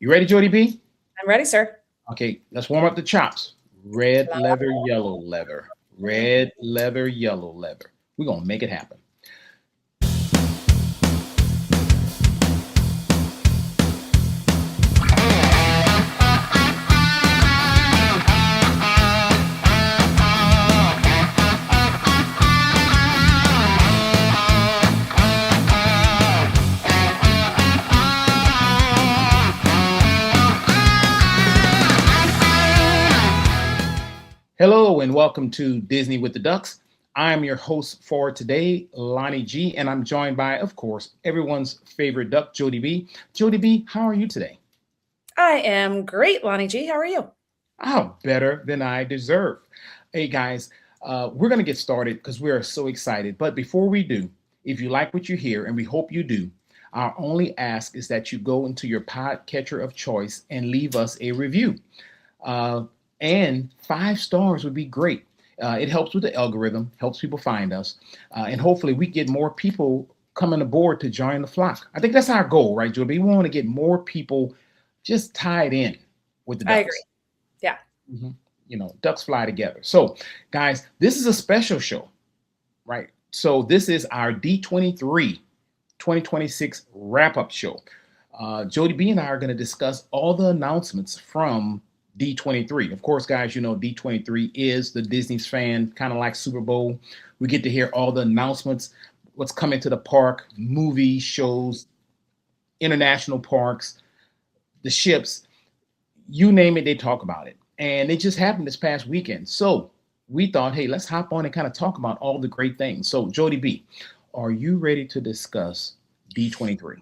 You ready, Jody B? I'm ready, sir. Okay, let's warm up the chops. Red leather, yellow leather. Red leather, yellow leather. We're going to make it happen. Hello and welcome to Disney with the Ducks. I'm your host for today, Lonnie G, and I'm joined by, of course, everyone's favorite duck, Jody B. Jody B, how are you today? I am great, Lonnie G. How are you? Oh, better than I deserve. Hey guys, we're going to get started because we are so excited. But before we do, if you like what you hear, and we hope you do, our only ask is that you go into your podcatcher of choice and leave us a review. Uh, and 5 stars would be great. It helps with the algorithm, helps people find us, and hopefully we get more people coming aboard to join the flock. I think that's our goal, right, Joby? We want to get more people just tied in with the I agree. ducks. Yeah. Mhm. Ducks fly together. So, guys, this is a special show, right? So, this is our D23 2026 wrap up show. Jody B and I are going to discuss all the announcements from D23. Of course, guys, you know D23 is the Disney's fan, kind of like Super Bowl. We get to hear all the announcements, what's coming to the park, movies, shows, international parks, the ships, you name it, they talk about it. And it just happened this past weekend. So we thought, hey, let's hop on and kind of talk about all the great things. So, Jody B, are you ready to discuss D23?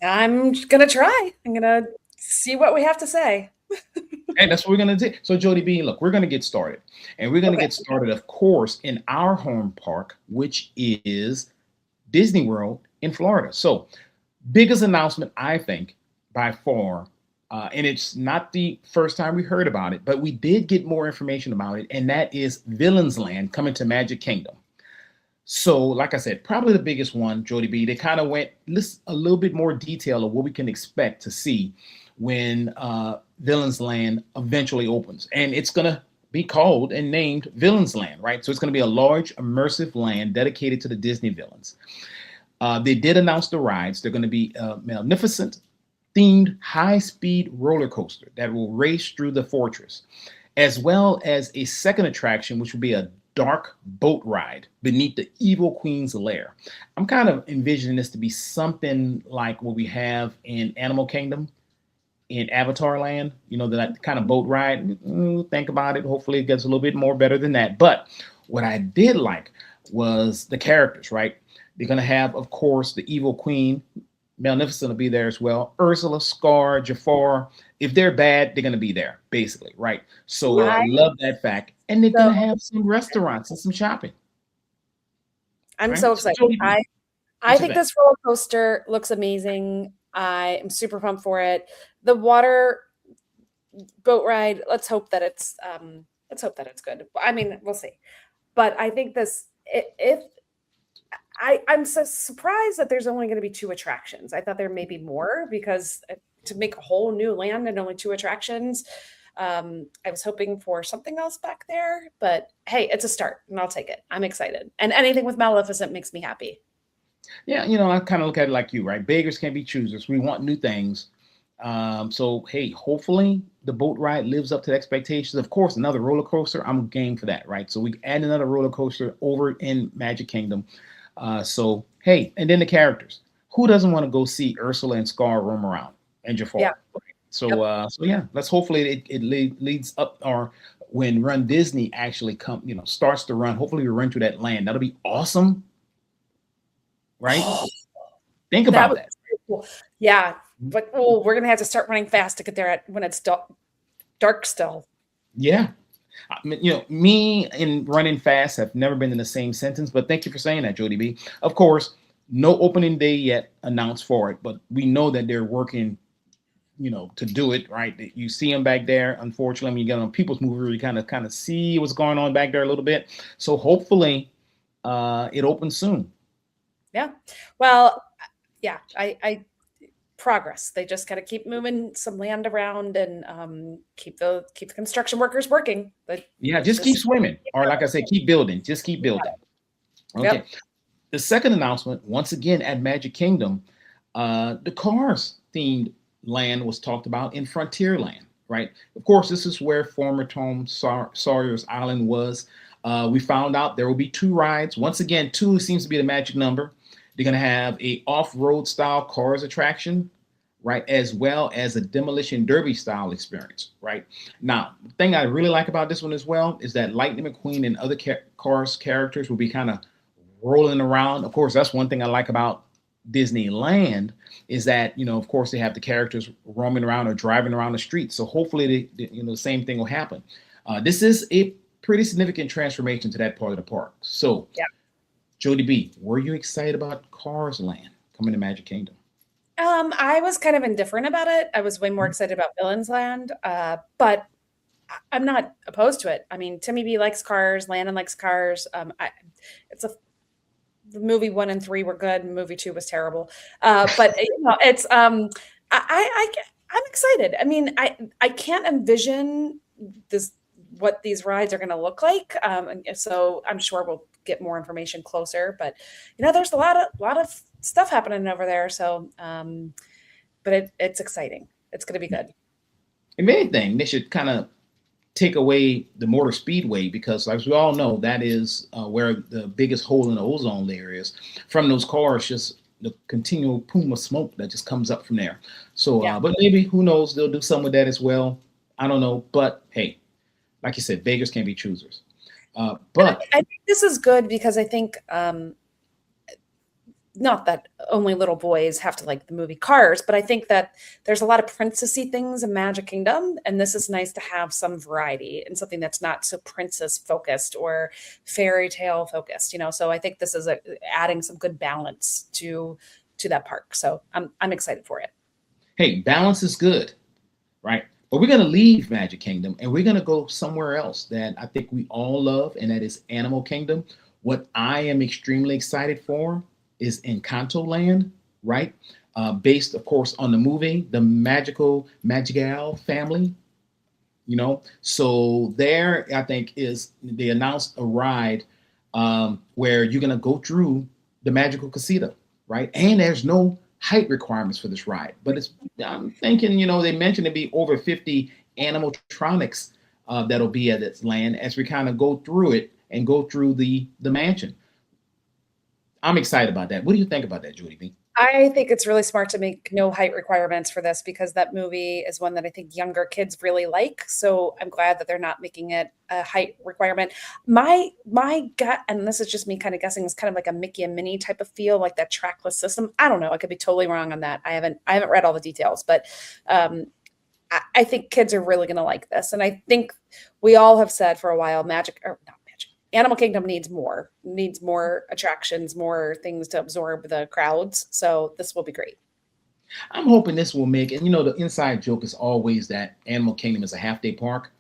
I'm going to try. I'm going to see what we have to say. And that's what we're going to do. So, Jody B, look, we're going to get started. And we're going to Okay. get started, of course, in our home park, which is Disney World in Florida. So, biggest announcement, I think, by far. And it's not the first time we heard about it, but we did get more information about it, and that is Villains Land coming to Magic Kingdom. So, like I said, probably the biggest one, Jody B. They kind of went a little bit more detail of what we can expect to see when Villains Land eventually opens, and it's gonna be called and named Villains Land, right? So it's gonna be a large, immersive land dedicated to the Disney villains. They did announce the rides. They're going to be a magnificent themed high-speed roller coaster that will race through the fortress, as well as a second attraction, which will be a dark boat ride beneath the evil queen's lair. I'm kind of envisioning this to be something like what we have in Animal Kingdom in Avatar Land, that kind of boat ride. Think about it. Hopefully it gets a little bit more better than that. But what I did like was the characters, right? They're going to have, of course, the evil queen. Magnificent will be there as well. Ursula, Scar, Jafar. If they're bad, they're going to be there, basically, right? So I love that fact. And they're going to so have some restaurants and some shopping, I'm right? so So, excited. Jody, I what you think think? this roller coaster looks amazing. I am super pumped for it. The water boat ride. Let's hope that it's good. I mean, we'll see. But I think if I'm so surprised that there's only going to be 2 attractions. I thought there may be more because to make a whole new land and only 2 attractions, I was hoping for something else back there. But hey, it's a start, and I'll take it. I'm excited, and anything with Maleficent makes me happy. Yeah, I kind of look at it like you, right? Beggars can't be choosers. We want new things. So hey, hopefully the boat ride lives up to the expectations. Of course, another roller coaster. I'm game for that, right? So we add another roller coaster over in Magic Kingdom. So hey, and then the characters. Who doesn't want to go see Ursula and Scar roam around and Yeah. Jafar? So Yep. so yeah, let's hopefully it leads up, or when Run Disney actually starts to run. Hopefully we run through that land. That'll be awesome, right? Think That about was that. pretty cool. Yeah, but we're gonna have to start running fast to get there when it's dark still. Yeah. I mean, me and running fast have never been in the same sentence, but thank you for saying that, Jody B. Of course, no opening day yet announced for it, but we know that they're working, to do it, right? You see them back there. Unfortunately, when you get on people's movie, you kind of see what's going on back there a little bit. So hopefully it opens soon. Yeah. Well, yeah. I progress. They just got to keep moving some land around and keep the construction workers working. But Yeah, just keep swimming, or like I said, keep building. Just keep building. Okay. Yep. The second announcement, once again at Magic Kingdom, the Cars themed land was talked about in Frontierland, right? Of course, this is where former Tom Sawyer's Island was. We found out there will be 2 rides. Once again, 2 seems to be the magic number. They're going to have a off-road style Cars attraction, right, as well as a demolition derby style experience, right? Now, the thing I really like about this one as well is that Lightning McQueen and other Cars characters will be kind of rolling around. Of course, that's one thing I like about Disneyland is that, of course, they have the characters roaming around or driving around the streets. So hopefully, the same thing will happen. This is a pretty significant transformation to that part of the park. So, yeah. Jodie B, were you excited about Cars Land coming to Magic Kingdom? I was kind of indifferent about it. I was way more excited about Villains Land, but I'm not opposed to it. I mean, Timmy B likes cars, Landon likes cars. The movie 1 and 3 were good. Movie 2 was terrible. But it's I'm excited. I mean, I can't envision what these rides are going to look like. And so I'm sure we'll get more information closer. But there's a lot of stuff happening over there. So, but it's exciting. It's going to be good. If anything, they should kind of take away the Motor Speedway because, as we all know, that is where the biggest hole in the ozone layer is. From those cars, just the continual plume of smoke that just comes up from there. So, but maybe, who knows, they'll do some of that as well. I don't know. But, hey, like you said, beggars can't be choosers. But I think this is good because I think not that only little boys have to like the movie Cars, but I think that there's a lot of princessy things in Magic Kingdom, and this is nice to have some variety and something that's not so princess focused or fairy tale focused. So I think this is adding some good balance to that park. So I'm excited for it. Hey, balance is good, right? But we're going to leave Magic Kingdom and we're going to go somewhere else that I think we all love, and that is Animal Kingdom. What I am extremely excited for is Encanto Land, right? Based, of course, on the movie, the Magical family, So there, I think, they announced a ride where you're going to go through the Magical Casita, right? And there's no height requirements for this ride. But I'm thinking, they mentioned it'd be over 50 animatronics that'll be at its land as we kind of go through it and go through the mansion. I'm excited about that. What do you think about that, Jodie B? I think it's really smart to make no height requirements for this because that movie is one that I think younger kids really like. So I'm glad that they're not making it a height requirement. My gut, and this is just me kind of guessing, is kind of like a Mickey and Minnie type of feel, like that trackless system. I don't know. I could be totally wrong on that. I haven't read all the details, but I think kids are really going to like this. And I think we all have said for a while, Animal Kingdom needs more attractions, more things to absorb the crowds. So this will be great. I'm hoping this will make it. The inside joke is always that Animal Kingdom is a half-day park.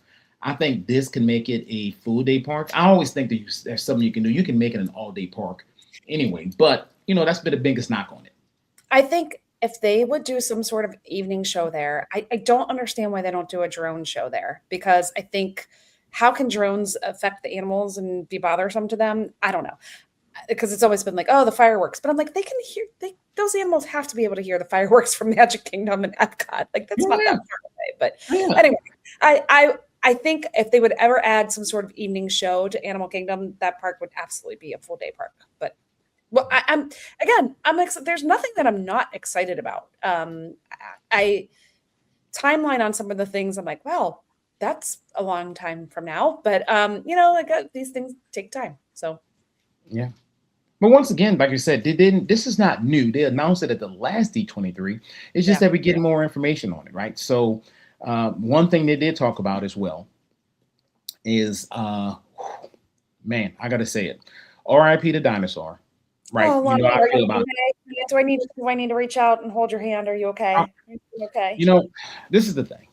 I think this can make it a full-day park. I always think that there's something you can do. You can make it an all-day park anyway. But, that's been the biggest knock on it. I think if they would do some sort of evening show there, I don't understand why they don't do a drone show there, because I think, how can drones affect the animals and be bothersome to them? I don't know. Because it's always been like, oh, the fireworks. But I'm like, they can hear, those animals have to be able to hear the fireworks from Magic Kingdom and Epcot. Like, that's not that far away. But anyway, I think if they would ever add some sort of evening show to Animal Kingdom, that park would absolutely be a full day park. But I'm there's nothing that I'm not excited about. Timeline on some of the things, I'm like, well, that's a long time from now, but these things take time. So yeah. But once again, like you said, this is not new. They announced it at the last D23. It's just that we're getting more information on it, right? So one thing they did talk about as well is man, I gotta say it. R.I.P. the dinosaur. Right. Oh, Lonnie, how I feel about it. Do I need to reach out and hold your hand? Are you okay? Okay. This is the thing.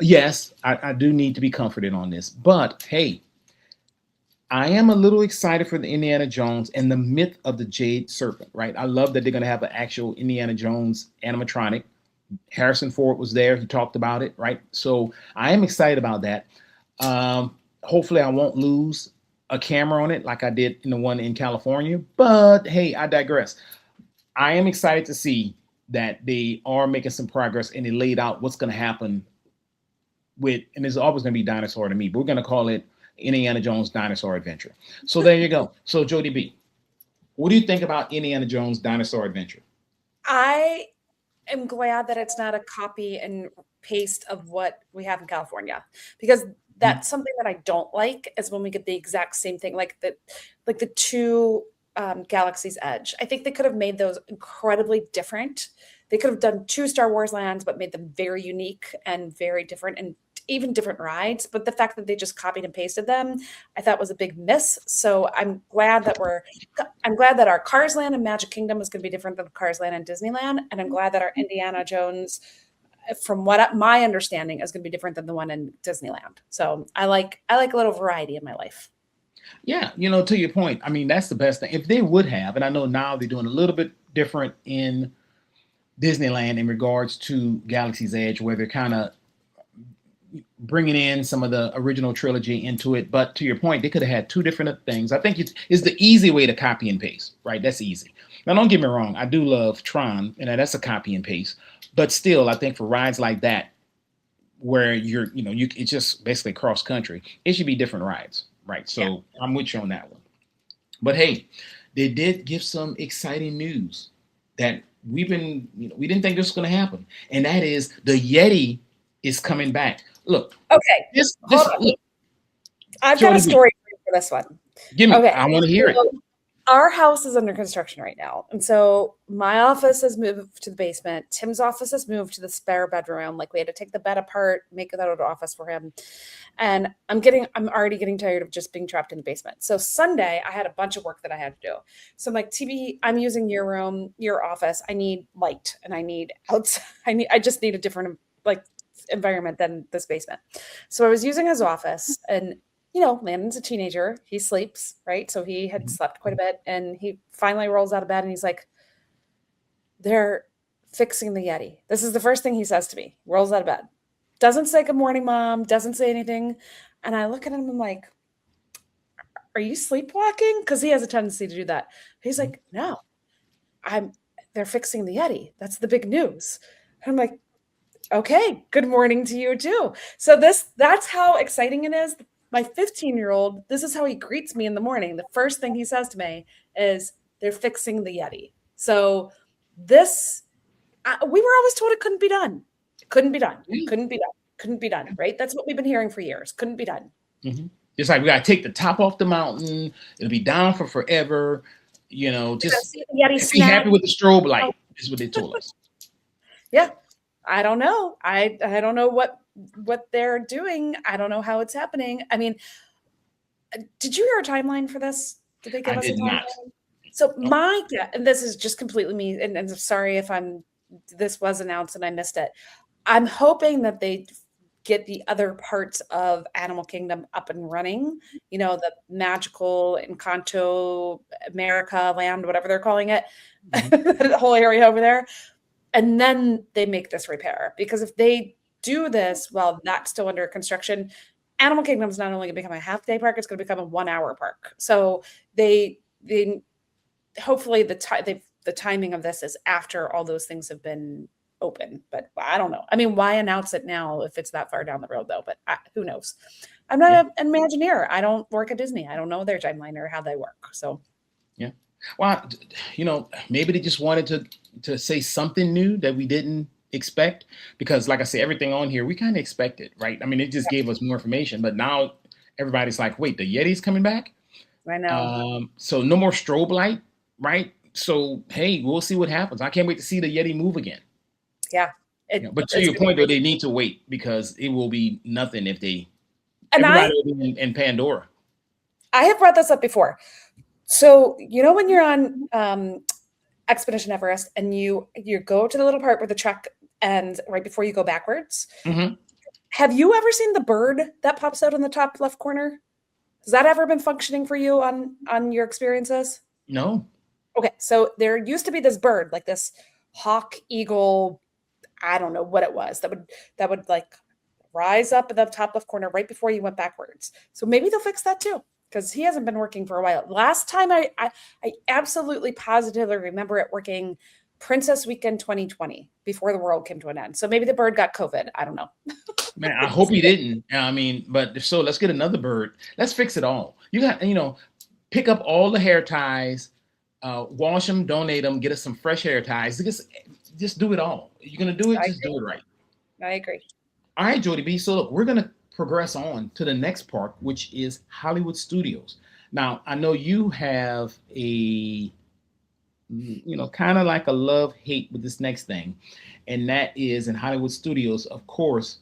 Yes, I do need to be comforted on this, but hey, I am a little excited for the Indiana Jones and the myth of the Jade Serpent, right? I love that they're going to have an actual Indiana Jones animatronic Harrison Ford was there. He talked about it, right? So I am excited about that. Hopefully, I won't lose a camera on it like I did in the one in California. But hey, I digress. I am excited to see that they are making some progress and they laid out what's going to happen with, and it's always going to be dinosaur to me, but we're going to call it Indiana Jones Dinosaur Adventure. So there you go. So Jodie B, what do you think about Indiana Jones Dinosaur Adventure? I am glad that it's not a copy and paste of what we have in California, because Mhm. that's something that I don't like is when we get the exact same thing, like the two Galaxy's Edge. I think they could have made those incredibly different. They could have done two Star Wars lands, but made them very unique and very different and even different rides. But the fact that they just copied and pasted them, I thought was a big miss. So I'm glad that our Cars Land and Magic Kingdom is going to be different than Cars Land and Disneyland, and I'm glad that our Indiana Jones, from my understanding, is going to be different than the one in Disneyland. So I like a little variety in my life. Yeah, to your point, I mean, that's the best thing. If they would have, and I know now they're doing a little bit different in Disneyland in regards to Galaxy's Edge, where they're kind of bringing in some of the original trilogy into it. But to your point, they could have had two different things. I think it's the easy way to copy and paste, right? That's easy. Now, don't get me wrong. I do love Tron, and that's a copy and paste. But still, I think for rides like that, where it's just basically cross country, it should be different rides, right? Yeah. So I'm with you on that one. But hey, they did give some exciting news that we didn't think this was going to happen, and that is the Yeti is coming back. Look, Okay. this Hold on. look, I've got a Jody B, story for this one. give me. Okay. I want to hear it. So our house is under construction right now. And so my office has moved to the basement. Tim's office has moved to the spare bedroom. Like, we had to take the bed apart, make that an office for him. And I'm already getting tired of just being trapped in the basement. So Sunday I had a bunch of work that I had to do. So I'm like, TB, I'm using your room, your office. I need light and I need outside. I just need a different like environment than this basement. So I was using his office, and Landon's a teenager. He sleeps, right? So he had Mhm. slept quite a bit, and he finally rolls out of bed and he's like, they're fixing the Yeti. This is the first thing he says to me. Rolls out of bed. Doesn't say good morning, mom. Doesn't say anything. And I look at him and I'm like, are you sleepwalking? Because he has a tendency to do that. He's like, no, they're fixing the Yeti. That's the big news. And I'm like, okay, good morning to you too. So that's how exciting it is. My 15-year-old, this is how he greets me in the morning. The first thing he says to me is, they're fixing the Yeti. So this, we were always told it couldn't be done. Couldn't be done. Yeah. Couldn't be done. Couldn't be done. Right? That's what we've been hearing for years. Couldn't be done. Mhm. It's like we got to take the top off the mountain. It'll be down for forever. We're gonna Just see the Yeti be snap. happy with the strobe light. Is what they told us. Yeah. I don't know. I don't know what they're doing. I don't know how it's happening. I mean, did you hear a timeline for this? Did they give I us a did not. timeline? So Oh, my guess, and this is just completely me, and I'm sorry if this was announced and I missed it. I'm hoping that they get the other parts of Animal Kingdom up and running. The magical Encanto America land, whatever they're calling it, mhm. the whole area over there. And then they make this repair. Because if they do this while that's still under construction, Animal Kingdom is not only going to become a half day park, it's going to become a 1 hour park. So they hopefully the timing of this is after all those things have been open. But I don't know. I mean, why announce it now if it's that far down the road, though? But who knows? I'm Yeah, not an Imagineer. I don't work at Disney. I don't know their timeline or how they work. So yeah. Well, maybe they just wanted to say something new that we didn't expect, because, like I say, everything on here we kind of expected, right? I mean, it just gave us more information, but now everybody's like, wait, the Yeti's coming back. I know. So no more strobe light, right? So hey, we'll see what happens. I can't wait to see the Yeti move again. Yeah. But to It's your gonna be point, though, crazy. they need to wait because it will be nothing if And everybody will be in Pandora. I have brought this up before. So when you're on Expedition Everest and you go to the little part where the truck ends right before you go backwards. Hmm. Have you ever seen the bird that pops out in the top left corner? Has that ever been functioning for you on your experiences? No. Okay, so there used to be this bird, like this hawk eagle. I don't know what it was that would like rise up in the top left corner right before you went backwards. So maybe they'll fix that too, because he hasn't been working for a while. Last time I absolutely positively remember it working Princess Weekend 2020 before the world came to an end. So maybe the bird got COVID. I don't know. Man, I hope he didn't. I mean, but if so, let's get another bird. Let's fix it all. You got, pick up all the hair ties, wash them, donate them, get us some fresh hair ties. Just do it all. You're gonna do it, just do it right. I agree. All right, Jodie B. So look, we're gonna progress on to the next park, which is Hollywood Studios. Now, I know you have a kind of like a love-hate with this next thing, and that is in Hollywood Studios, of course,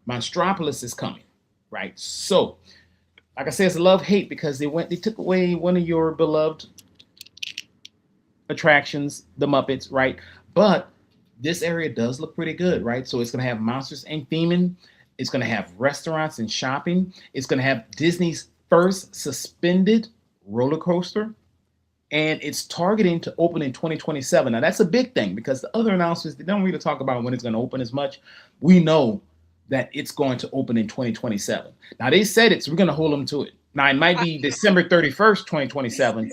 Monstropolis is coming, right? So, like I said, it's a love-hate because they took away one of your beloved attractions, the Muppets, right? But this area does look pretty good, right? So it's going to have Monsters Inc. theming. It's going to have restaurants and shopping. It's going to have Disney's first suspended roller coaster. And it's targeting to open in 2027. Now, that's a big thing because the other announcements, they don't really talk about when it's going to open as much. We know that it's going to open in 2027. Now, they said we're going to hold them to it. Now, it might be December 31st, 2027,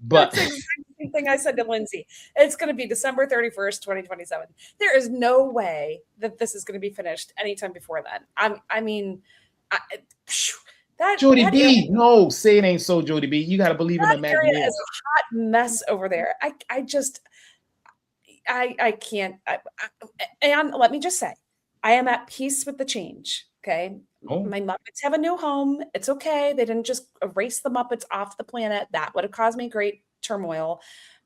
but that's the same thing I said to Lindsay. It's going to be December 31st, 2027. There is no way that this is going to be finished anytime before then. Jodie B, no, say it ain't so, Jodie B. You got to believe in the magic. Area is a hot mess over there. I can't. And let me just say, I am at peace with the change. Okay. Oh. My Muppets have a new home. It's okay. They didn't just erase the Muppets off the planet. That would have caused me great turmoil.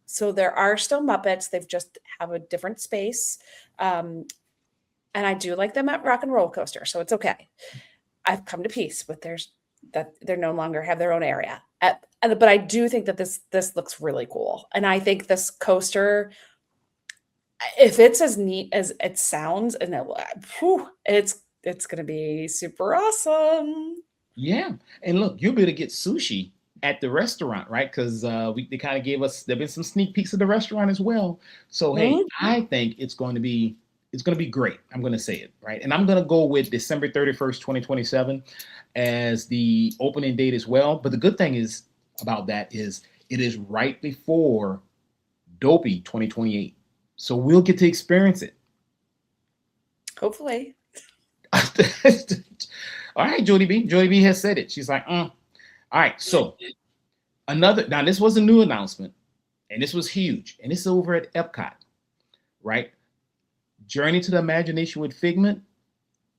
So there are still Muppets. They've just have a different space. And I do like them at Rock and Roller Coaster. So it's okay. I've come to peace with that they're no longer have their own area. But I do think that this looks really cool. And I think this coaster, if it's as neat as it sounds, and it's going to be super awesome. Yeah. And look, you'll be able to get sushi at the restaurant, right? Because they kind of gave us, there've been some sneak peeks of the restaurant as well. So, hey, I think it's going to be great. I'm going to say it, right? And I'm going to go with December 31st, 2027 as the opening date as well. But the good thing is about that is it is right before Dopey 2028. So we'll get to experience it. Hopefully. All right, Jodie B. Jodie B has said it. She's like, All right, so now this was a new announcement, and this was huge, and it's over at Epcot, right? Journey to the Imagination with Figment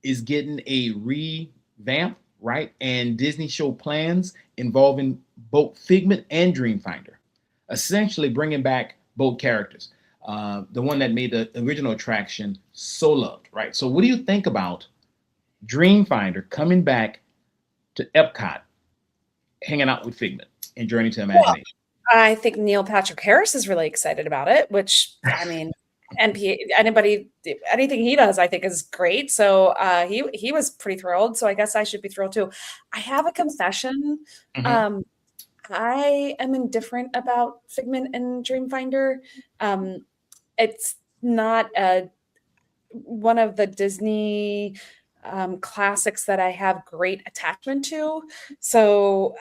is getting a revamp, right? And Disney show plans involving both Figment and Dreamfinder, essentially bringing back both characters. The one that made the original attraction so loved, right? So what do you think about Dreamfinder coming back to Epcot, hanging out with Figment and Journey to Imagination? Well, I think Neil Patrick Harris is really excited about it, which, I mean, anything he does, I think is great. So he was pretty thrilled. So I guess I should be thrilled too. I have a confession. Mhm. I am indifferent about Figment and Dreamfinder. It's not one of the Disney classics that I have great attachment to. So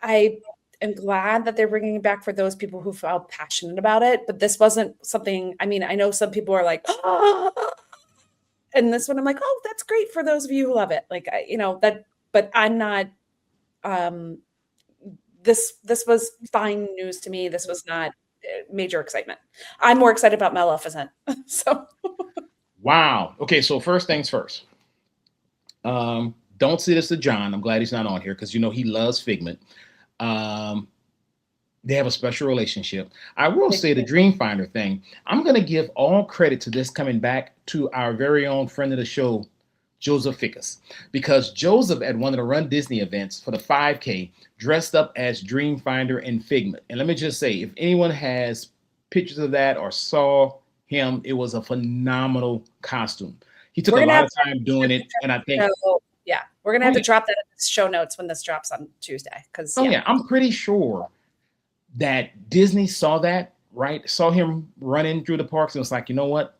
I am glad that they're bringing it back for those people who felt passionate about it. But this wasn't something, I mean, I know some people are like, and this one I'm like, oh, that's great for those of you who love it. Like, but I'm not, this was fine news to me. This was not major excitement. I'm more excited about Maleficent. So. Wow. Okay, so first things first. Don't say this to John. I'm glad he's not on here because he loves Figment. They have a special relationship. I will say the Dreamfinder thing. I'm going to give all credit to this coming back to our very own friend of the show, Joseph Fickus, because Joseph at one of the Run Disney events for the 5K dressed up as Dreamfinder and Figment. And let me just say, if anyone has pictures of that or saw him, it was a phenomenal costume. He took a lot of time doing it, and I think we're gonna have to drop that in the show notes when this drops on Tuesday. Because I'm pretty sure that Disney saw that, right? Saw him running through the parks and was like, you know what?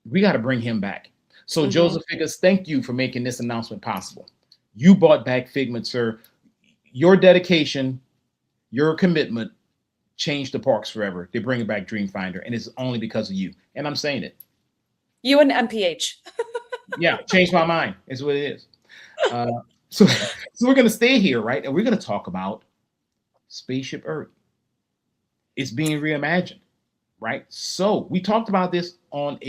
We got to bring him back. So Hmm. Joseph Figgis, thank you for making this announcement possible. You brought back Figment, sir. Your dedication, your commitment changed the parks forever. They bring it back Dreamfinder, and it's only because of you. And I'm saying it. You and MPH. Yeah, changed my mind. Is what it is. Uh, so, so we're gonna stay here, right? And we're gonna talk about Spaceship Earth. It's being reimagined, right? So we talked about this on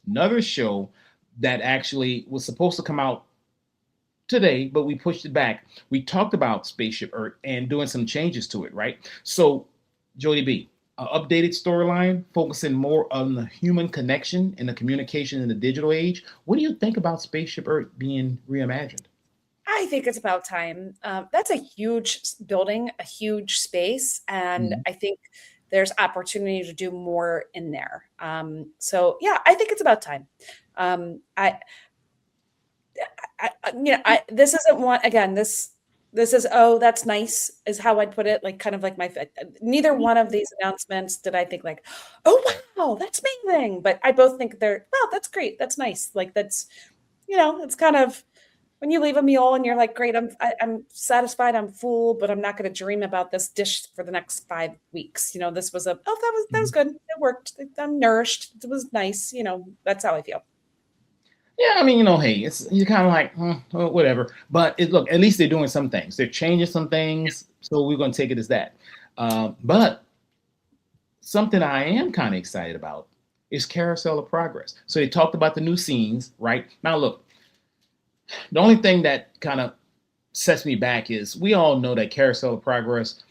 another show that actually was supposed to come out today, but we pushed it back. We talked about Spaceship Earth and doing some changes to it, right? So, Jodie B, updated storyline focusing more on the human connection and the communication in the digital age. What do you think about Spaceship Earth being reimagined? I think it's about time. That's a huge building, a huge space, and Mhm. I think there's opportunity to do more in there. So yeah, I think it's about time. Um, I, this isn't one again. This is, oh, that's nice, is how I'd put it. Like kind of like neither one of these announcements did I think like, oh wow, that's amazing. But I both think they're, wow, that's great, that's nice. Like that's, it's kind of when you leave a meal and you're like, great, I'm satisfied, I'm full, but I'm not going to dream about this dish for the next 5 weeks. This was that was Mhm. good. It worked. I'm nourished. It was nice. That's how I feel. Yeah, I mean, hey, it's you're kind of like well, whatever. But look, at least they're doing some things. They're changing some things, so we're going to take it as that. But something I am kind of excited about is Carousel of Progress. So they talked about the new scenes, right? Now, look, the only thing that kind of sets me back is we all know that Carousel of Progress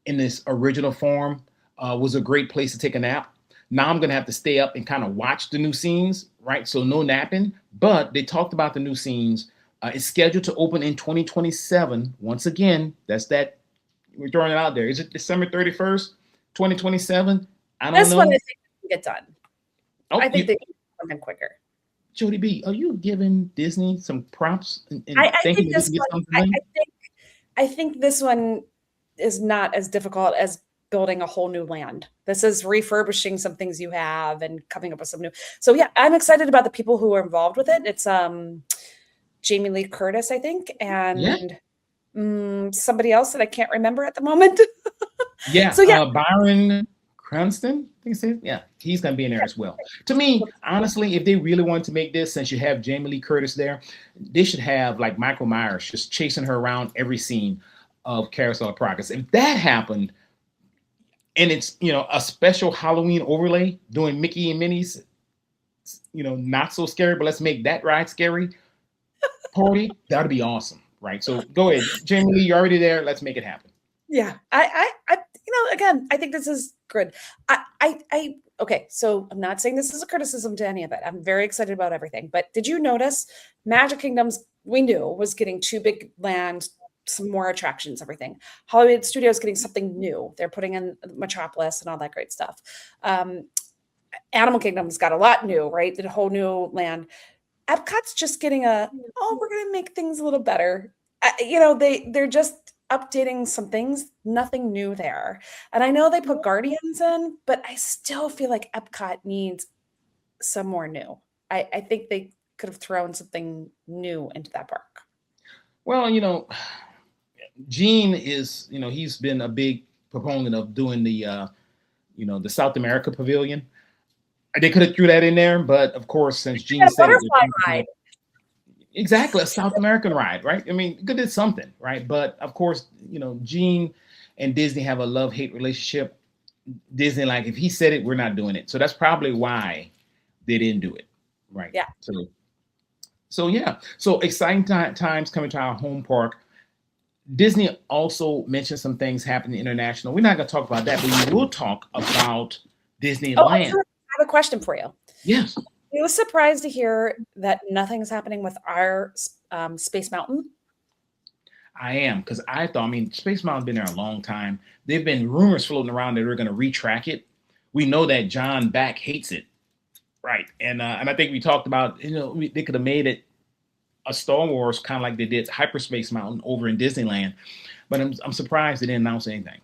in this original form was a great place to take a nap. Now I'm going to have to stay up and kind of watch the new scenes, right? So no napping. But they talked about the new scenes. It's scheduled to open in 2027. Once again, that's that. We're throwing it out there. Is it December 31st, 2027? I don't This one I know. think can get done. I Oh, think they can do something quicker. Jody B, are you giving Disney some props and I thinking think that we this can get one. something I, done? I think I think this one is not as difficult as building a whole new land. This is refurbishing some things you have and coming up with some new. So yeah, I'm excited about the people who are involved with it. It's Jamie Lee Curtis, I think, Yeah. and somebody else that I can't remember at the moment. Yeah, So yeah, Byron Cranston, I think it's yeah, he's gonna be in there as well. To me, honestly, if they really wanted to make this, since you have Jamie Lee Curtis there, they should have like Michael Myers just chasing her around every scene of Carousel of Progress. If that happened, and it's a special Halloween overlay doing Mickey and Minnie's, not so scary, but let's make that ride scary party, that'd be awesome, right? So go ahead, Jamie Lee, you're already there. Let's make it happen. yeah. Again, I think this is good. Okay. So I'm not saying this is a criticism to any of it. I'm very excited about everything. But did you notice Magic Kingdoms? We knew was getting too big land, some more attractions, everything. Hollywood Studios getting something new. They're putting in Metropolis and all that great stuff. Um, Animal Kingdom's got a lot new, right? The whole new land. Epcot's just getting we're going to make things a little better. They're just updating some things, nothing new there. And I know they put Guardians in, but I still feel like Epcot needs some more new. I think they could have thrown something new into that park. Well, Gene is, he's been a big proponent of doing the South America Pavilion. They could have threw that in there, but of course, since Gene Yeah, said it, they're butterfly trying to ride. do exactly a South American ride, right? I mean, good did something, right? But of course, Gene and Disney have a love-hate relationship. Disney, like, if he said it, we're not doing it. So that's probably why they didn't do it, right? Yeah. So yeah, so exciting times coming to our home park. Disney also mentioned some things happening international. We're not going to talk about that, but we will talk about Oh, Disneyland. I have a question for you. Yes, I was surprised to hear that nothing's happening with our Space Mountain. I am, because I thought, I mean, Space Mountain's been there a long time. There've been rumors floating around that they're going to retrack it. We know that John Back hates it, right? And I think we talked about, they could have made it a Star Wars kind of like they did Hyperspace Mountain over in Disneyland. But I'm surprised they didn't announce anything.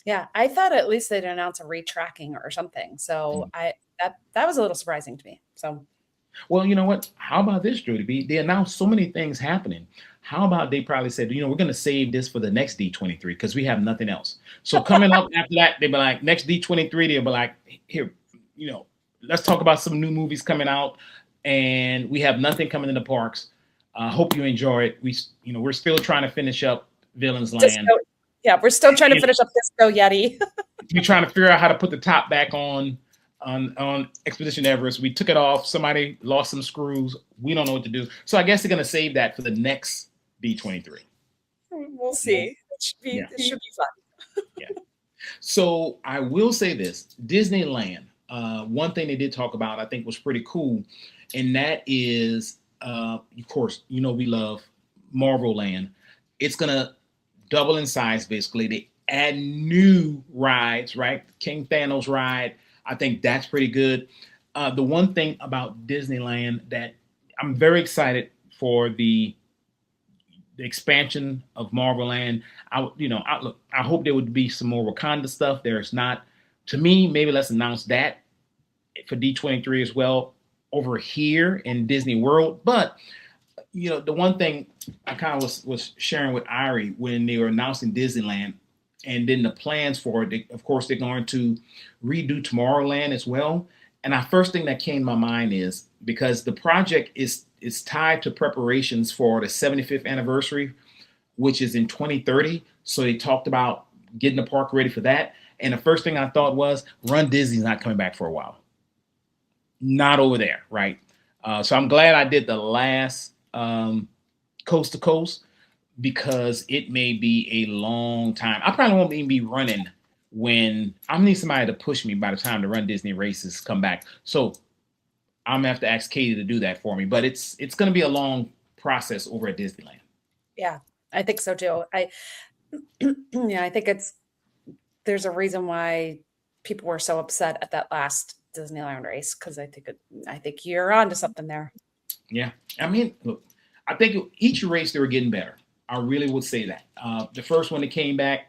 Yeah, I thought at least they'd announce a retracking or something. So Mm. that was a little surprising to me. So Well, you know what? How about this, Jody B? They announced so many things happening. How about they probably said, we're going to save this for the next D23 because we have nothing else. So coming up after that, they'll be like, next D23, they'll be like, here, you know, let's talk about some new movies coming out, and we have nothing coming in the parks. Hope you enjoy it. We're still trying to finish up Villains Land. Disco, yeah, we're still trying to finish up Disco Yeti. We're trying to figure out how to put the top back on Expedition Everest. We took it off. Somebody lost some screws. We don't know what to do. So I guess they're going to save that for the next D23. We'll see. It should be fun. Yeah. So I will say this: Disneyland. One thing they did talk about, I think, was pretty cool, and that is, of course, we love Marvel Land. It's gonna double in size, basically. They add new rides, right? King Thanos ride. I think that's pretty good. The one thing about Disneyland that I'm very excited for the expansion of Marvel Land. I hope there would be some more Wakanda stuff. There's not. To me, maybe let's announce that for D23 as well over here in Disney World. But the one thing I kind of was sharing with Ari when they were announcing Disneyland, and then the plans for it. Of course, they're going to redo Tomorrowland as well. And the first thing that came to my mind is because the project is tied to preparations for the 75th anniversary, which is in 2030. So they talked about getting the park ready for that. And the first thing I thought was, Run Disney's not coming back for a while. Not over there, right? So I'm glad I did the last coast to coast because it may be a long time. I probably won't even be running when I need somebody to push me by the time the Run Disney races come back. So I'm gonna have to ask Katie to do that for me. But it's going to be a long process over at Disneyland. Yeah, I think so too. I think there's a reason why people were so upset at that last Disneyland race because I think you're onto something there. Yeah, I mean, look, I think each race they were getting better. I really would say that. The first one that came back,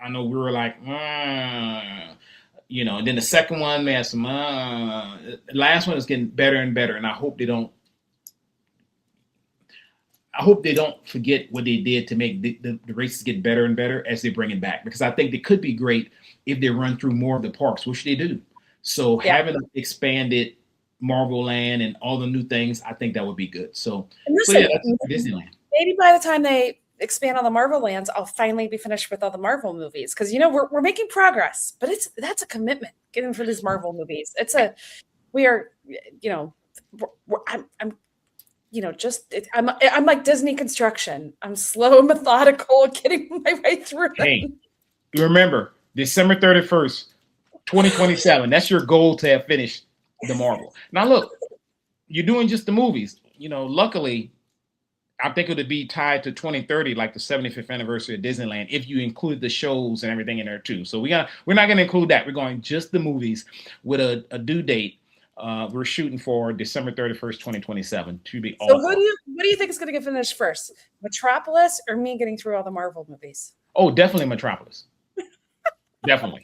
I know we were like, and then the second one, they had some, the last one is getting better and better. And I hope they don't forget what they did to make the races get better and better as they bring it back. Because I think they could be great if they run through more of the parks, which they do. So having expanded Marvel Land and all the new things, I think that would be good. So yeah, that's Disneyland. Maybe by the time they expand on the Marvel lands, I'll finally be finished with all the Marvel movies because we're making progress, but that's a commitment getting for these Marvel movies. I'm like Disney construction. I'm slow and methodical getting my way through. Hey, remember December 31st, 2027. That's your goal to have finished the Marvel. Now look, you're doing just the movies. Luckily, I think it would be tied to 2030, like the 75th anniversary of Disneyland, if you include the shows and everything in there too. So we're not going to include that. We're going just the movies with a due date. We're shooting for December 31st, 2027 to be all. So what do you think is going to get finished first, Metropolis or me getting through all the Marvel movies? Oh, definitely Metropolis. Definitely.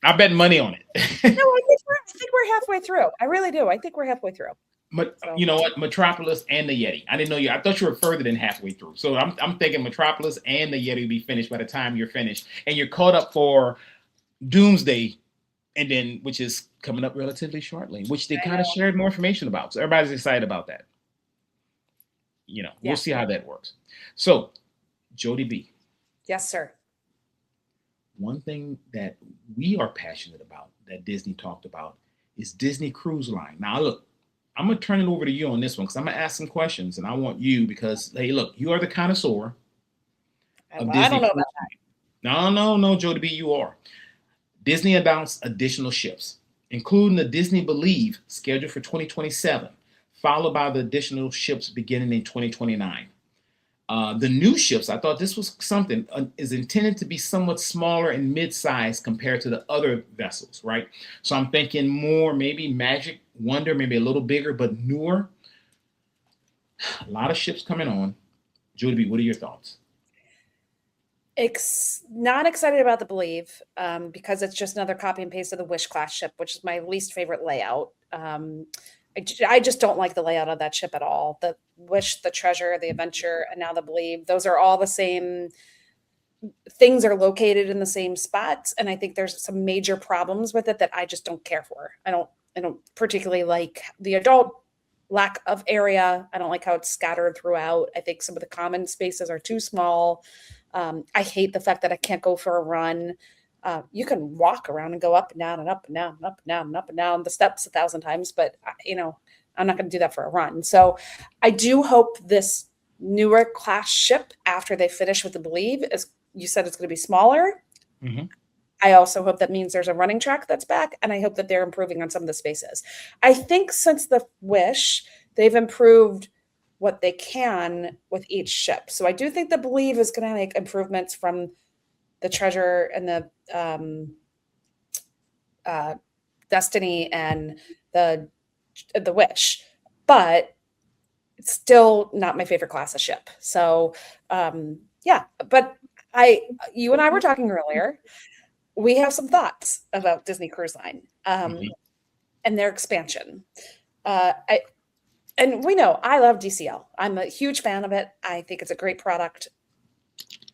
I bet money on it. No, I think we're halfway through. I really do. I think we're halfway through. But you know what? Metropolis and the Yeti. I didn't know you. I thought you were further than halfway through. So I'm thinking Metropolis and the Yeti will be finished by the time you're finished, and you're caught up for Doomsday, and then which is coming up relatively shortly, which they kind of shared more information about. So everybody's excited about that. We'll see how that works. So, Jodie B. Yes, sir. One thing that we are passionate about that Disney talked about is Disney Cruise Line. Now, look. I'm going to turn it over to you on this one because I'm going to ask some questions and I want you because, hey, look, you are the connoisseur of Disney. I don't know about that. No, Jodie B, you are. Disney announced additional ships, including the Disney Believe scheduled for 2027, followed by the additional ships beginning in 2029. The new ships, I thought this was something, is intended to be somewhat smaller and mid-sized compared to the other vessels, right? So I'm thinking more maybe Magic Wonder, maybe a little bigger, but newer. A lot of ships coming on. Jodie B, what are your thoughts? Not excited about the Believe because it's just another copy and paste of the Wish class ship, which is my least favorite layout. I just don't like the layout of that ship at all. The Wish, the Treasure, the Adventure, and now the Believe, those are all the same things, are located in the same spots, and I think there's some major problems with it that I just don't care for. I don't particularly like the adult lack of area. I don't like how it's scattered throughout. I think some of the common spaces are too small. I hate the fact that I can't go for a run. You can walk around and go up and down and up and down and up and down and up and down the steps 1,000 times, but I'm not going to do that for a run. So I do hope this newer class ship, after they finish with the Believe, as you said, it's going to be smaller. Mm-hmm. I also hope that means there's a running track that's back, and I hope that they're improving on some of the spaces. I think since the Wish, they've improved what they can with each ship. So I do think the Believe is going to make improvements from the Treasure and uh, Destiny and the Wish, but it's still not my favorite class of ship. So yeah, but you and I were talking earlier. We have some thoughts about Disney Cruise Line Mm-hmm. and their expansion. I and we know I love DCL. I'm a huge fan of it. I think it's a great product.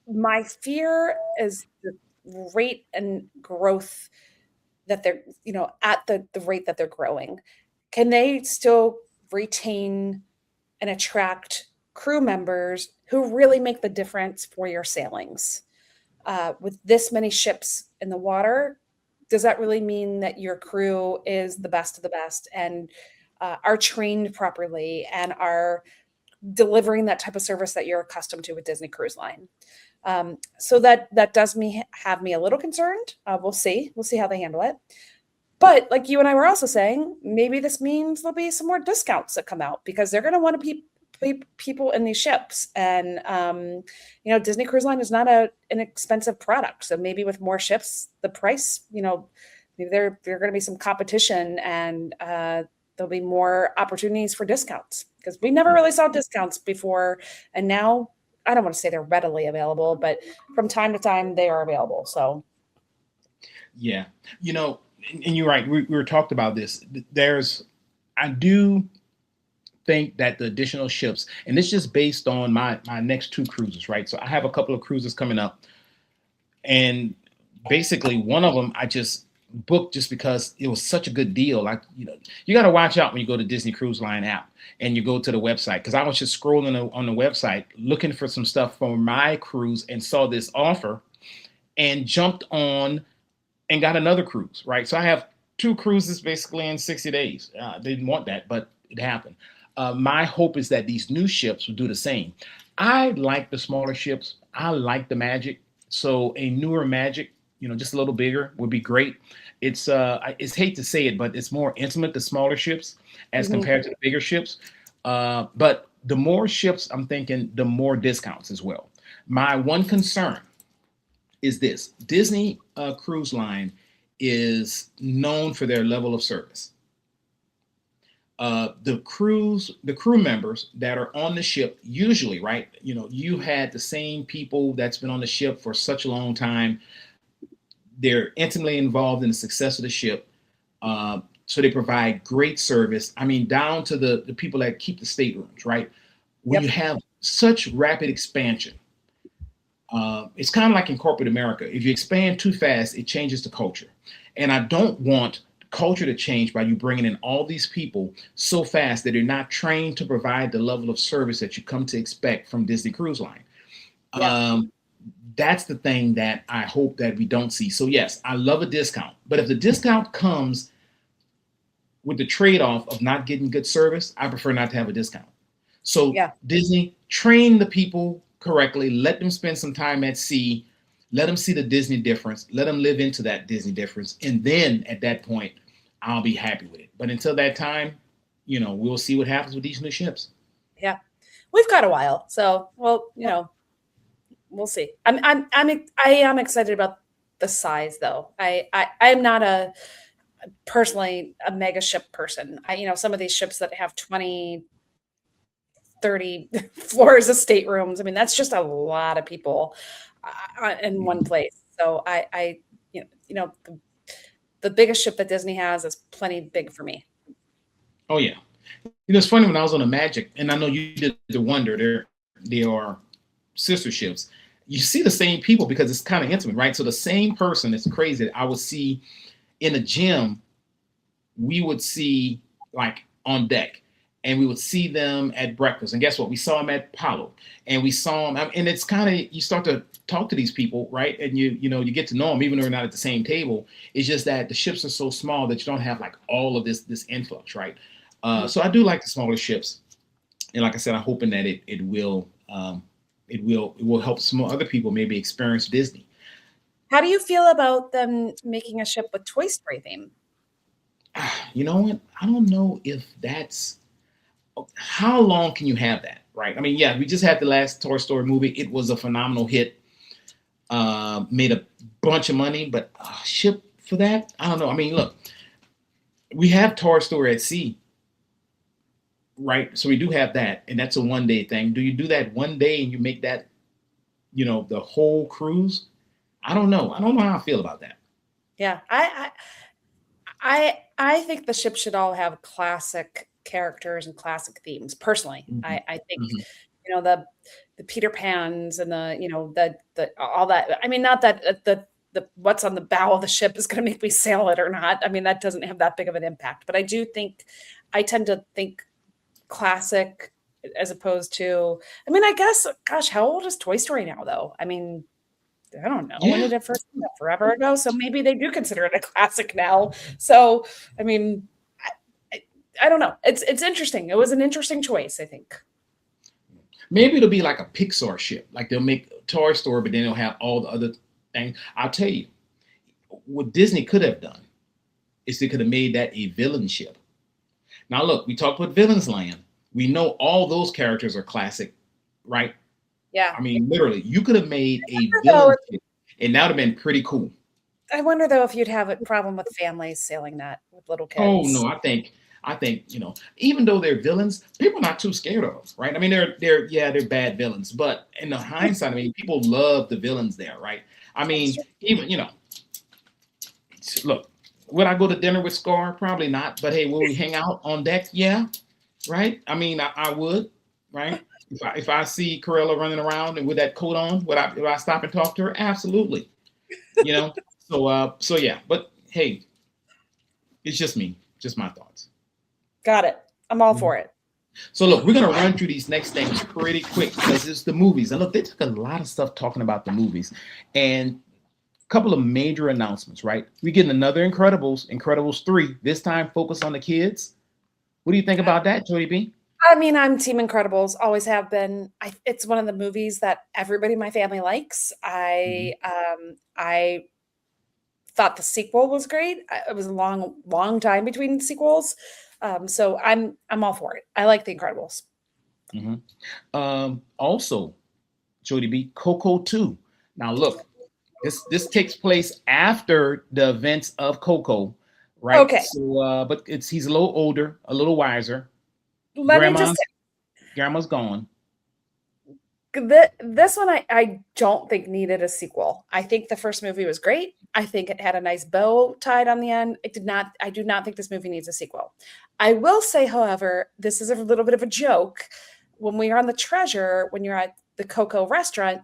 My fear is the rate and growth that they're, at the rate that they're growing. Can they still retain and attract crew members who really make the difference for your sailings? With this many ships in the water, does that really mean that your crew is the best of the best and are trained properly and are delivering that type of service that you're accustomed to with Disney Cruise Line? So that does have me a little concerned. We'll see. We'll see how they handle it. But like you and I were also saying, maybe this means there'll be some more discounts that come out because they're going to want to keep people in these ships. And Disney Cruise Line is not an expensive product. So maybe with more ships, the price, maybe there are going to be some competition and there'll be more opportunities for discounts because we never really saw discounts before. And now, I don't want to say they're readily available, but from time to time they are available. So Yeah, and you're right. We were talked about this. I do think that the additional ships, and it's just based on my next two cruises, right? So I have a couple of cruises coming up, and basically one of them I just booked just because it was such a good deal. Like, you got to watch out when you go to Disney Cruise Line app and you go to the website, because I was just scrolling on the website looking for some stuff for my cruise and saw this offer and jumped on and got another cruise, right? So I have two cruises basically in 60 days. Didn't want that, but it happened. My hope is that these new ships will do the same. I like the smaller ships. I like the Magic. So a newer Magic, just a little bigger would be great. It's hate to say it, but it's more intimate, the smaller ships, as mhm. compared to the bigger ships. But the more ships, I'm thinking, the more discounts as well. My one concern is this: Disney Cruise Line is known for their level of service. The crew members that are on the ship, usually, right? You had the same people that's been on the ship for such a long time. They're intimately involved in the success of the ship. So they provide great service. I mean, down to the people that keep the staterooms, right? When you Yep. have such rapid expansion, it's kind of like in corporate America. If you expand too fast, it changes the culture. And I don't want culture to change by you bringing in all these people so fast that they're not trained to provide the level of service that you come to expect from Disney Cruise Line. Yeah. That's the thing that I hope that we don't see. So yes, I love a discount, but if the discount comes with the trade-off of not getting good service, I prefer not to have a discount. So Yeah. Disney, train the people correctly, let them spend some time at sea, let them see the Disney difference, let them live into that Disney difference, and then at that point, I'll be happy with it. But until that time, we'll see what happens with these new ships. Yeah. We've got a while. So, well, we'll see. I am excited about the size though. I'm not personally a mega ship person. Some of these ships that have 20, 30 floors of staterooms. I mean, that's just a lot of people in one place. So the biggest ship that Disney has is plenty big for me. Oh yeah. It's funny when I was on the Magic, and I know you did the Wonder. There are sister ships. You see the same people because it's kind of intimate, right? So the same person, it's crazy. I would see in a gym, we would see like on deck, and we would see them at breakfast. And guess what? We saw them at Palo, and we saw them. And it's kind of, you start to talk to these people, right? And you get to know them, even though they're not at the same table. It's just that the ships are so small that you don't have like all of this influx, right? So I do like the smaller ships, and like I said, I'm hoping that it will help some other people maybe experience Disney. How do you feel about them making a ship with Toy Story theme? You know what? I don't know if that's how long can you have that, right? I mean, yeah, we just had the last Toy Story movie. It was a phenomenal hit, made a bunch of money, but ship for that, I don't know. I mean, look, we have Toy Story at sea, right? So we do have that, and that's a 1 day thing. Do you do that 1 day and you make that, the whole cruise? I don't know. I don't know how I feel about that. Yeah, I think the ship should all have classic characters and classic themes. Personally, Mhm, I think mhm. the Peter Pans and the all that. I mean, not that the what's on the bow of the ship is going to make me sail it or not. I mean, that doesn't have that big of an impact. But I do think I tend to think classic as opposed to. I mean, I guess, gosh, how old is Toy Story now, though? I mean, I don't know. When Yeah. did it first come out? Forever ago? So maybe they do consider it a classic now. So, I mean, I, I, I don't know. It's interesting. It was an interesting choice, I think. Maybe it'll be like a Pixar ship. Like they'll make a Toy Story, but then they'll have all the other things. I'll tell you, what Disney could have done is they could have made that a villain ship. Now, look, we talked about Villains Land. We know all those characters are classic, right? Yeah. I mean, literally, you could have made a Though, villain ship, and that would have been pretty cool. I wonder though if you'd have a problem with families sailing that with little Oh kids. no, I think even though they're villains, people are not too scared of them, right? I mean, they're bad villains, but in the hindsight, I mean, people love the villains there, right? I That's mean, true. even look, would I go to dinner with Scar? Probably not. But hey, will we hang out on deck? Yeah, right. I mean, I would, right? If I see Corella running around and with that coat on, would I stop and talk to her? Absolutely. You know. So yeah. But hey, it's just me, just my thoughts. Got it. I'm all Mhm. for it. So look, we're gonna run through these next things pretty quick because it's the movies. And look, they took a lot of stuff talking about the movies, and a couple of major announcements. Right, we getting another Incredibles 3. This time, focus on the kids. What do you think about that, Jody B? I mean, I'm Team Incredibles, always have been. It's one of the movies that everybody in my family likes. Mhm. I thought the sequel was great. It was a long time between sequels. So I'm all for it. I like The Incredibles. Mhm. Also, Jody B, Coco 2. Now look, this takes place after the events of Coco, right? Okay, So, but he's a little older, a little wiser. let me just Grandma's grandma's gone. this one I don't think needed a sequel. I think the first movie was great. I think it had a nice bow tied on the end. I do not think this movie needs a sequel. I will say, however, this is a little bit of a joke. When we are on the treasure, when you're at the Coco restaurant,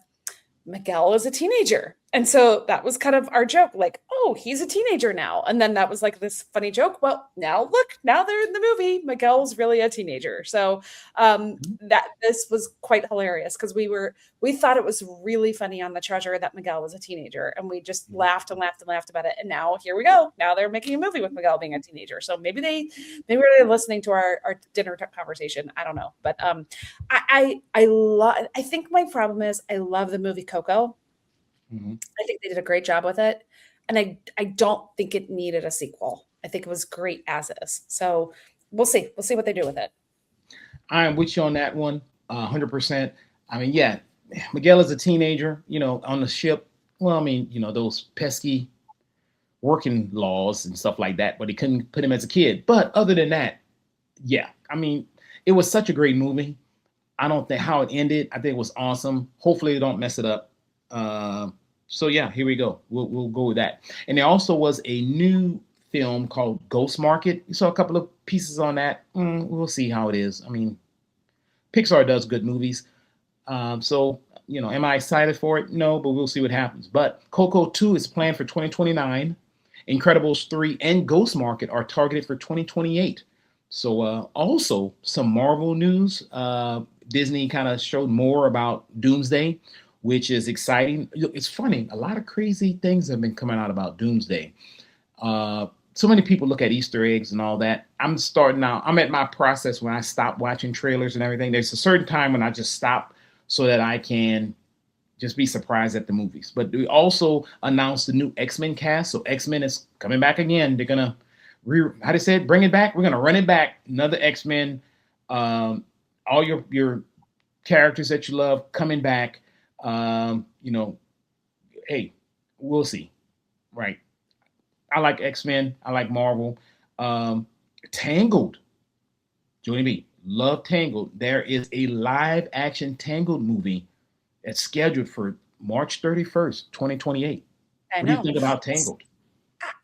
Miguel is a teenager. And so that was kind of our joke, like, oh, he's a teenager now. And then that was like this funny joke. Well, now look, now they're in the movie. Miguel's really a teenager. So that this was quite hilarious because we thought it was really funny on the treasure that Miguel was a teenager. And we just laughed and laughed and laughed about it. And now here we go. Now they're making a movie with Miguel being a teenager. So maybe they're listening to our dinner conversation. I don't know. But I love I think my problem is I love the movie Coco. Mhm. I think they did a great job with it, and I don't think it needed a sequel. I think it was great as is. So we'll see. We'll see what they do with it. I am with you on that one, 100%. I mean, yeah, Miguel is a teenager, on the ship. Well, I mean, those pesky working laws and stuff like that, but he couldn't put him as a kid. But other than that, yeah, I mean, it was such a great movie. I don't think how it ended. I think it was awesome. Hopefully, they don't mess it up. So yeah, here we go. We'll go with that. And there also was a new film called Ghost Market. You saw a couple of pieces on that. We'll see how it is. I mean, Pixar does good movies. So, am I excited for it? No, but we'll see what happens. But Coco 2 is planned for 2029. Incredibles 3 and Ghost Market are targeted for 2028. So, also some Marvel news. Disney kind of showed more about Doomsday, which is exciting. It's funny. A lot of crazy things have been coming out about Doomsday. So many people look at Easter eggs and all that. I'm starting out. I'm at my process when I stop watching trailers and everything. There's a certain time when I just stop so that I can just be surprised at the movies. But we also announced the new X-Men cast. So X-Men is coming back again. They're gonna how they said, bring it back. We're gonna run it back. Another X-Men. All your characters that you love coming back. Hey, we'll see. Right. I like X-Men. I like Marvel. Tangled. Jodie B. Love Tangled. There is a live action Tangled movie that's scheduled for March 31st, 2028. What do you think about Tangled?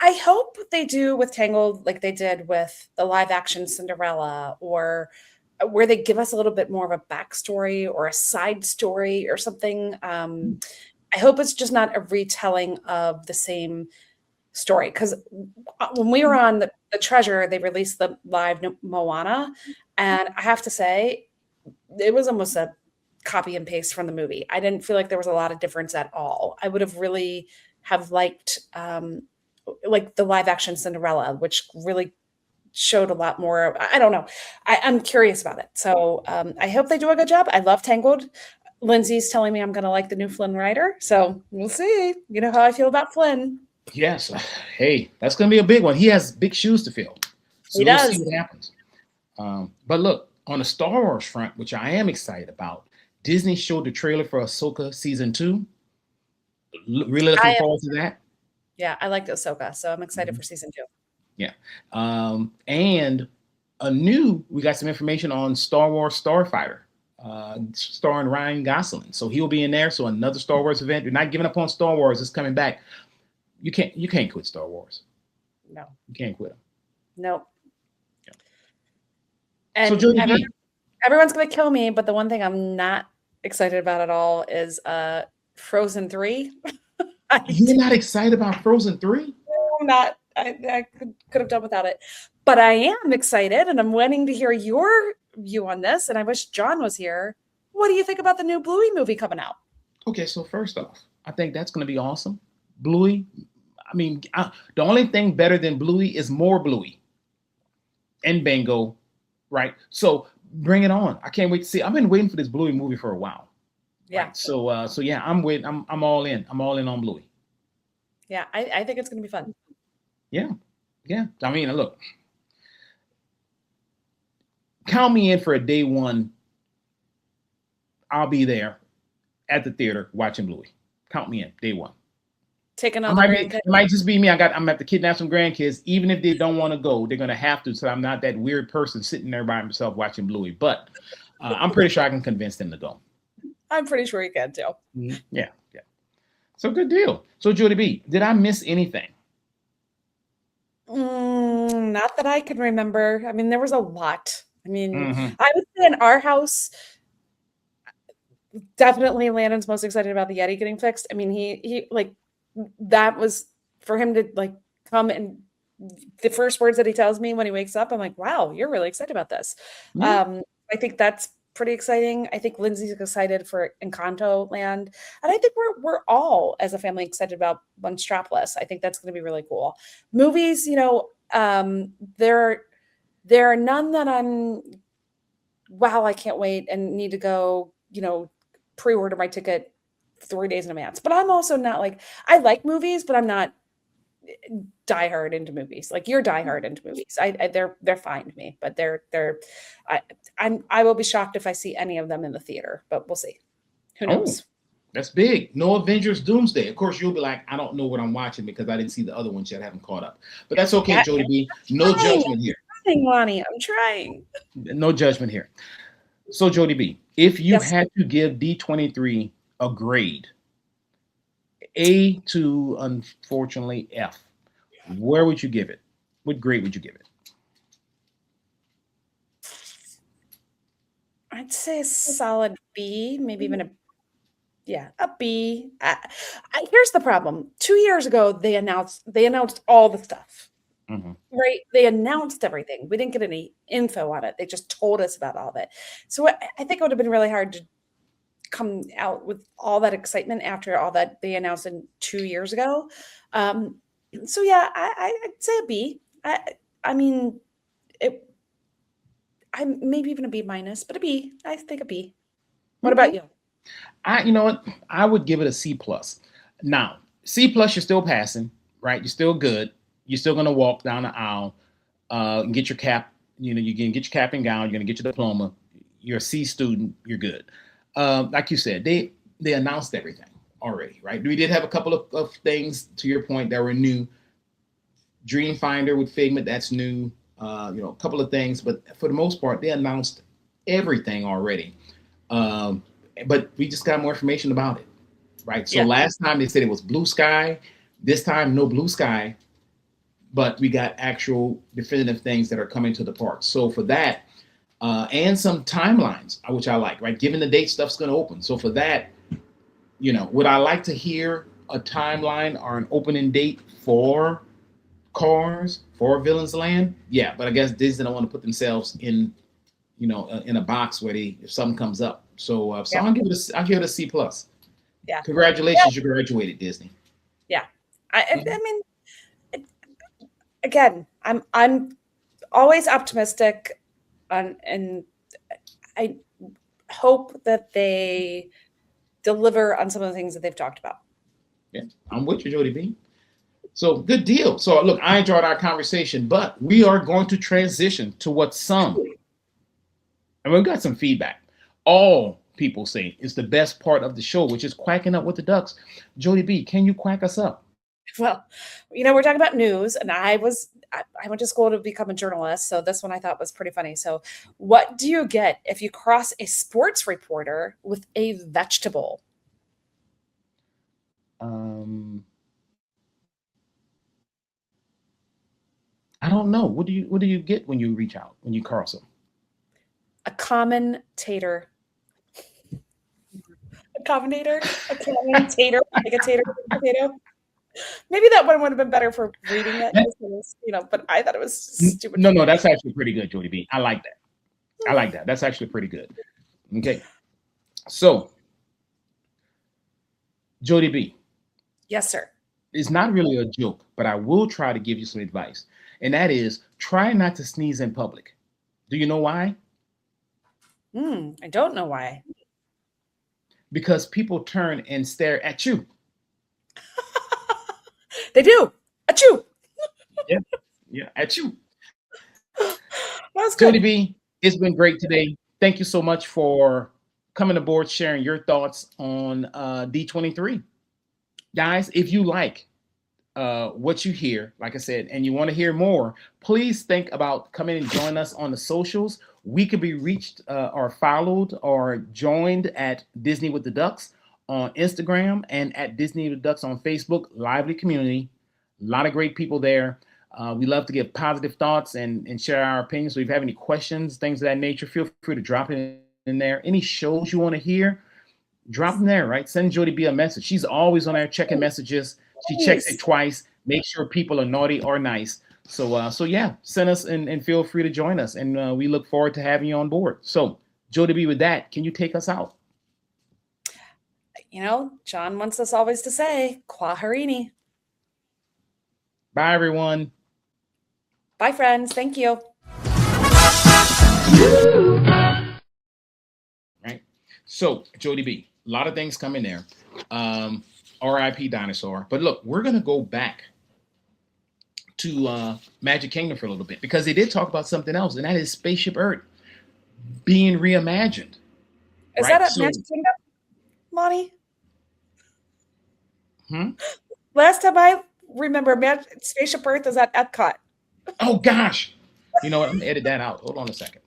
I hope they do with Tangled like they did with the live action Cinderella, or where they give us a little bit more of a backstory or a side story or something. I hope it's just not a retelling of the same story, because when we were on the Treasure, they released the live Moana, and I have to say it was almost a copy and paste from the movie. I didn't feel like there was a lot of difference at all. I would have really have liked like the live action Cinderella, which really showed a lot more. I don't know. I'm curious about it. So I hope they do a good job. I love Tangled. Lindsay's telling me I'm going to like the new Flynn Rider. So we'll see. You know how I feel about Flynn. Yes. Hey, that's going to be a big one. He has big shoes to fill. So we'll see what happens. But look, on the Star Wars front, which I am excited about, Disney showed the trailer for Ahsoka Season 2. Really looking forward to that. Yeah, I liked Ahsoka, so I'm excited for Season 2. Yeah. And we got some information on Star Wars Starfighter, starring Ryan Gosling. So he'll be in there. So another Star Wars event. You're not giving up on Star Wars. It's coming back. You can't quit Star Wars. No. You can't quit them. Nope. Yeah. And so everyone's going to kill me, but the one thing I'm not excited about at all is Frozen 3. You're not excited about Frozen 3? I'm not. I could have done without it. But I am excited, and I'm waiting to hear your view on this, and I wish John was here. What do you think about the new Bluey movie coming out? Okay, so first off, I think that's going to be awesome. Bluey, I mean, the only thing better than Bluey is more Bluey and Bingo, right? So bring it on. I can't wait to see. I've been waiting for this Bluey movie for a while. Yeah. Right? So yeah, I'm waiting. I'm all in. I'm all in on Bluey. Yeah, I think it's going to be fun. Yeah. I mean, look, count me in for a day one. I'll be there at the theater watching Bluey. Count me in, day one. Taking on it might just be me. I'm gonna have to kidnap some grandkids, even if they don't want to go. They're gonna have to, so I'm not that weird person sitting there by himself watching Bluey. But I'm pretty sure I can convince them to go. I'm pretty sure you can too. Yeah. So good deal. So Jodie B, did I miss anything? Not that I can remember. I mean, there was a lot. I mean, I would say in our house, definitely Landon's most excited about the Yeti getting fixed. I mean, he like, that was for him to like come, and the first words that he tells me when he wakes up, I'm like, wow, you're really excited about this. I think that's pretty exciting. I think Lindsay's excited for Encanto Land, and I think we're all as a family excited about One Strapless. I think that's going to be really cool. Movies, there are none that I'm wow, I can't wait and need to go, pre-order my ticket 3 days in advance. But I'm also not like, I like movies, but I'm not diehard into movies. Like you're diehard into movies. They're fine to me, but I will be shocked if I see any of them in the theater, but we'll see. Who knows? That's big. No Avengers Doomsday. Of course, you'll be like, I don't know what I'm watching because I didn't see the other ones yet. I haven't caught up. But that's okay, Jodie B. No judgment here. Lonnie, I'm trying. No judgment here. So, Jodie B, if you had to give D23 a grade, A to, unfortunately, F, where would you give it? What grade would you give it? I'd say a solid B, maybe even a B. Here's the problem. 2 years ago, they announced all the stuff, Hmm. right? They announced everything. We didn't get any info on it. They just told us about all of it. So I think it would have been really hard to come out with all that excitement after all that they announced in 2 years ago. Um, so yeah, I'd say a B. I mean, it. I maybe even a B minus, but a B. I think a B. What Okay. about you? You know what? I would give it a C plus. Now, C plus, you're still passing, right? You're still good. You're still gonna walk down the aisle, and get your cap. You know, you can get your cap and gown. You're gonna get your diploma. You're a C student. You're good. Like you said, they announced everything already, right? We did have a couple of things to your point that were new. Dreamfinder with Figment, that's new. A couple of things, but for the most part, they announced everything already. Um, but we just got more information about it, right? So Yeah. last time they said it was blue sky. This time, no blue sky, but we got actual definitive things that are coming to the park. So for that, and some timelines, which I like, right? Given the date stuff's going to open. So for that, would I like to hear a timeline or an opening date for Cars, for Villains Land? Yeah, but I guess Disney don't want to put themselves in a box where if something comes up. So Yeah. I'll give it a C plus. Yeah. Congratulations, you graduated, Disney. Yeah. I mean, again, I'm always optimistic, and I hope that they deliver on some of the things that they've talked about. Yeah, I'm with you, Jodie B. So good deal. So look, I enjoyed our conversation, but we are going to transition to what and we've got some feedback. All people say is the best part of the show, which is quacking up with the ducks. Jodie B, can you quack us up? Well, we're talking about news, and I went to school to become a journalist, so this one I thought was pretty funny. So, what do you get if you cross a sports reporter with a vegetable? Um, I don't know. What do you get when you reach out when you cross them? A commentator. A commentator? A commentator? Like a tater potato? Maybe that one would have been better for reading it, but I thought it was stupid. No, that's actually pretty good, Jodie B. I like that. I like that. That's actually pretty good. Okay. So, Jodie B, Yes, sir. it's not really a joke, but I will try to give you some advice. And that is try not to sneeze in public. Do you know why? I don't know why. Because people turn and stare at you. They do. Achoo. Yeah. Yeah, at you. That's good. Jodie B, it's been great today. Thank you so much for coming aboard, sharing your thoughts on D23. Guys, if you like what you hear, like I said, and you want to hear more, please think about coming and join us on the socials. We could be reached or followed or joined at Disney with the Ducks on Instagram and at Disney with the Ducks on Facebook. Lively community, a lot of great people there. We love to give positive thoughts and share our opinions. So if you have any questions, things of that nature, feel free to drop it in there. Any shows you want to hear, drop them there, right? Send Jodie B a message. She's always on there checking messages. She checks it twice, make sure people are naughty or nice. So yeah, send us and feel free to join us. And we look forward to having you on board. So Jodie B, with that, can you take us out? John wants us always to say, Kwaharini. Bye, everyone. Bye, friends. Thank you. Right. So Jodie B, a lot of things coming there. R.I.P. Dinosaur. But look, we're going to go back to Magic Kingdom for a little bit because they did talk about something else, and that is Spaceship Earth being reimagined. Is that at Magic Kingdom, Lonnie? Last time I remember, Spaceship Earth is at Epcot. Oh, gosh. You know what? I'm going to edit that out. Hold on a second.